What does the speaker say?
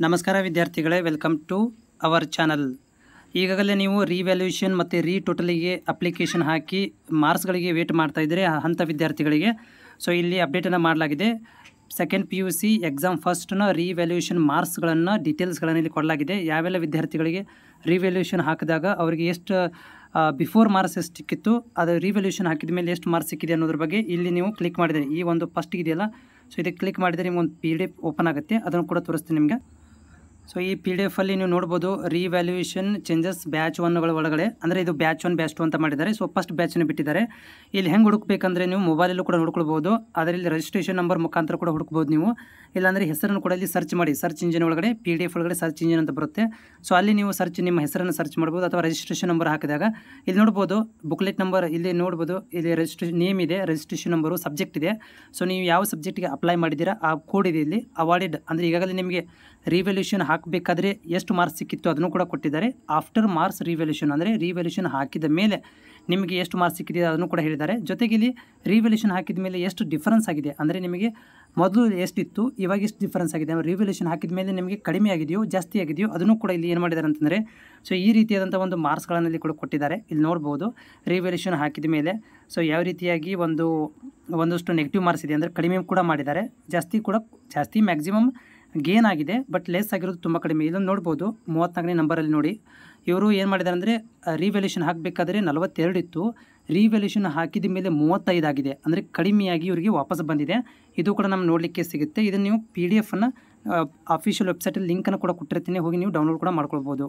ನಮಸ್ಕಾರ ವಿದ್ಯಾರ್ಥಿಗಳೇ, welcome to our channel. ಈಗಾಗಲೇ ನೀವು ರಿವ್ಯಾಲ್ಯೂಯೇಷನ್ ಮತ್ತು ಟೋಟಲಿಗೆ ಅಪ್ಲಿಕೇಶನ್ ಹಾಕಿ ಮಾರ್ಕ್ಸ್ಗಳಿಗೆ ವೇಟ್ ಮಾಡ್ತಾ ಇದ್ದರೆ ಅಂಥ ವಿದ್ಯಾರ್ಥಿಗಳಿಗೆ ಸೊ ಇಲ್ಲಿ ಅಪ್ಡೇಟನ್ನು ಮಾಡಲಾಗಿದೆ. ಸೆಕೆಂಡ್ PUC ಎಕ್ಸಾಮ್ ಫಸ್ಟ್ನ ರಿವ್ಯಾಲ್ಯೂಯೇಷನ್ ಮಾರ್ಕ್ಸ್ಗಳನ್ನು ಡೀಟೇಲ್ಸ್ಗಳನ್ನು ಇಲ್ಲಿ ಕೊಡಲಾಗಿದೆ. ಯಾವೆಲ್ಲ ವಿದ್ಯಾರ್ಥಿಗಳಿಗೆ ರಿವ್ಯಾಲ್ಯೂಯೇಷನ್ ಹಾಕಿದಾಗ ಅವರಿಗೆ ಎಷ್ಟು ಬಿಫೋರ್ ಮಾರ್ಕ್ಸ್ ಎಷ್ಟು ಸಿಕ್ಕಿತ್ತು, ಅದು ರಿವ್ಯಾಲ್ಯೂಯೇಷನ್ ಹಾಕಿದ ಮೇಲೆ ಎಷ್ಟು ಮಾರ್ಕ್ಸ್ ಸಿಕ್ಕಿದೆ ಅನ್ನೋದ್ರ ಬಗ್ಗೆ ಇಲ್ಲಿ ನೀವು ಕ್ಲಿಕ್ ಮಾಡಿದರೆ ಈ ಒಂದು ಫಸ್ಟ್ ಇದೆಯಲ್ಲ, ಸೊ ಇದಕ್ಕೆ ಕ್ಲಿಕ್ ಮಾಡಿದರೆ ನಿಮ್ಗೆ ಒಂದು PDF ಓಪನ್ ಆಗುತ್ತೆ. ಅದನ್ನು ಕೂಡ ತೋರಿಸ್ತೀನಿ ನಿಮಗೆ. ಸೊ ಈ PDF ಅಲ್ಲಿ ನೀವು ನೋಡ್ಬೋದು ರಿವ್ಯಾಲ್ಯೂಯೇಷನ್ ಚೇಂಜಸ್ ಬ್ಯಾಚ್ 1ಗಳ ಒಳಗಡೆ, ಅಂದರೆ ಇದು ಬ್ಯಾಚ್ 1 ಬ್ಯಾಚ್ 2 ಅಂತ ಮಾಡಿದ್ದಾರೆ. ಸೊ ಫಸ್ಟ್ ಬ್ಯಾಚನ್ನು ಬಿಟ್ಟಿದ್ದಾರೆ. ಇಲ್ಲಿ ಹೆಂಗೆ ಹುಡುಕಬೇಕಂದ್ರೆ ನೀವು ಮೊಬೈಲಲ್ಲೂ ಕೂಡ ಹುಡುಕೊಳ್ಬೋದು, ಅದರಲ್ಲಿ ರಿಜಿಸ್ಟ್ರೇಷನ್ ನಂಬರ್ ಮುಖಾಂತರ ಕೂಡ ಹುಡುಕ್ಬೋದು ನೀವು. ಇಲ್ಲಾಂದರೆ ಹೆಸರನ್ನು ಕೂಡ ಇಲ್ಲಿ ಸರ್ಚ್ ಮಾಡಿ, ಸರ್ಚ್ ಇಂಜಿನ್ ಒಳಗಡೆ PDF ಒಳಗಡೆ ಸರ್ಚ್ ಇಂಜಿನ್ ಅಂತ ಬರುತ್ತೆ. ಸೊ ಅಲ್ಲಿ ನೀವು ನಿಮ್ಮ ಹೆಸರನ್ನು ಸರ್ಚ್ ಮಾಡ್ಬೋದು, ಅಥವಾ ರಿಜಿಸ್ಟ್ರೇಷನ್ ನಂಬರ್ ಹಾಕಿದಾಗ ಇಲ್ಲಿ ನೋಡ್ಬೋದು ಬುಕ್ಲೆಟ್ ನಂಬರ್, ಇಲ್ಲಿ ನೋಡ್ಬೋದು ಇಲ್ಲಿ ರಿಜಿಸ್ಟ್ರೇಷನ್ ನೇಮ್ ಇದೆ, ರಿಜಿಸ್ಟ್ರೇಷನ್ ನಂಬರು, ಸಬ್ಜೆಕ್ಟ್ ಇದೆ. ಸೊ ನೀವು ಯಾವ ಸಬ್ಜೆಕ್ಟಿಗೆ ಅಪ್ಲೈ ಮಾಡಿದ್ದೀರಾ ಆ ಕೋಡ್ ಇದೆ ಇಲ್ಲಿ. ಅವಾರ್ಡೆಡ್ ಅಂದರೆ ಈಗಾಗಲೇ ನಿಮಗೆ ರಿವ್ಯಾಲ್ಯೂಯೇಷನ್ ಹಾಕಬೇಕಾದ್ರೆ ಎಷ್ಟು ಮಾರ್ಕ್ಸ್ ಸಿಕ್ಕಿತ್ತು ಅದನ್ನು ಕೂಡ ಕೊಟ್ಟಿದ್ದಾರೆ. ಆಫ್ಟರ್ ಮಾರ್ಕ್ಸ್ ರಿವ್ಯಾಲ್ಯೂಯೇಷನ್ ಅಂದರೆ ರಿವ್ಯಾಲ್ಯೂಯೇಷನ್ ಹಾಕಿದ ಮೇಲೆ ನಿಮಗೆ ಎಷ್ಟು ಮಾರ್ಕ್ಸ್ ಸಿಕ್ಕಿದೆ ಅದನ್ನು ಕೂಡ ಹೇಳಿದ್ದಾರೆ. ಜೊತೆಗೆ ಇಲ್ಲಿ ರಿವ್ಯಾಲ್ಯೂಯೇಷನ್ ಹಾಕಿದ ಮೇಲೆ ಎಷ್ಟು ಡಿಫರೆನ್ಸ್ ಆಗಿದೆ, ಅಂದರೆ ನಿಮಗೆ ಮೊದಲು ಎಷ್ಟಿತ್ತು ಇವಾಗ ಎಷ್ಟು ಡಿಫರೆನ್ಸ್ ಆಗಿದೆ, ರಿವ್ಯಾಲ್ಯೂಯೇಷನ್ ಹಾಕಿದ ಮೇಲೆ ನಿಮಗೆ ಕಡಿಮೆ ಆಗಿದೆಯೋ ಜಾಸ್ತಿ ಆಗಿದೆಯೋ ಅದನ್ನು ಕೂಡ ಇಲ್ಲಿ ಏನು ಮಾಡಿದ್ದಾರೆ ಅಂತಂದರೆ ಸೊ ಈ ರೀತಿಯಾದಂಥ ಒಂದು ಮಾರ್ಕ್ಸ್ಗಳನ್ನು ಇಲ್ಲಿ ಕೂಡ ಕೊಟ್ಟಿದ್ದಾರೆ. ಇಲ್ಲಿ ನೋಡ್ಬೋದು ರಿವ್ಯಾಲ್ಯೂಯೇಷನ್ ಹಾಕಿದ ಮೇಲೆ ಸೊ ಯಾವ ರೀತಿಯಾಗಿ ಒಂದಷ್ಟು ನೆಗೆಟಿವ್ ಮಾರ್ಕ್ಸ್ ಇದೆ ಅಂದರೆ ಕಡಿಮೆ ಕೂಡ ಮಾಡಿದ್ದಾರೆ, ಜಾಸ್ತಿ ಮ್ಯಾಕ್ಸಿಮಮ್ ಗೇನ್ ಆಗಿದೆ, ಬಟ್ ಲೆಸ್ ಆಗಿರೋದು ತುಂಬ ಕಡಿಮೆ. ಇದನ್ನು ನೋಡ್ಬೋದು 34ನೇ ನಂಬರಲ್ಲಿ ನೋಡಿ, ಇವರು ಏನು ಮಾಡಿದ್ದಾರೆ ಅಂದರೆ ರಿವ್ಯಾಲ್ಯೂಯೇಷನ್ ಹಾಕಬೇಕಾದ್ರೆ 42 ಇತ್ತು, ರಿವ್ಯಾಲ್ಯೂಯೇಷನ್ ಹಾಕಿದ ಮೇಲೆ 35 ಆಗಿದೆ, ಅಂದರೆ ಕಡಿಮೆಯಾಗಿ ಇವರಿಗೆ ವಾಪಸ್ ಬಂದಿದೆ. ಇದು ಕೂಡ ನಮ್ಗೆ ನೋಡಲಿಕ್ಕೆ ಸಿಗುತ್ತೆ. ಇದನ್ನು ನೀವು PDF ಅನ್ನು ಅಫಿಷಿಯಲ್ ವೆಬ್ಸೈಟಲ್ಲಿ ಲಿಂಕನ್ನು ಕೂಡ ಕೊಟ್ಟಿರ್ತೀನಿ, ಹೋಗಿ ನೀವು ಡೌನ್ಲೋಡ್ ಕೂಡ ಮಾಡ್ಕೊಳ್ಬೋದು.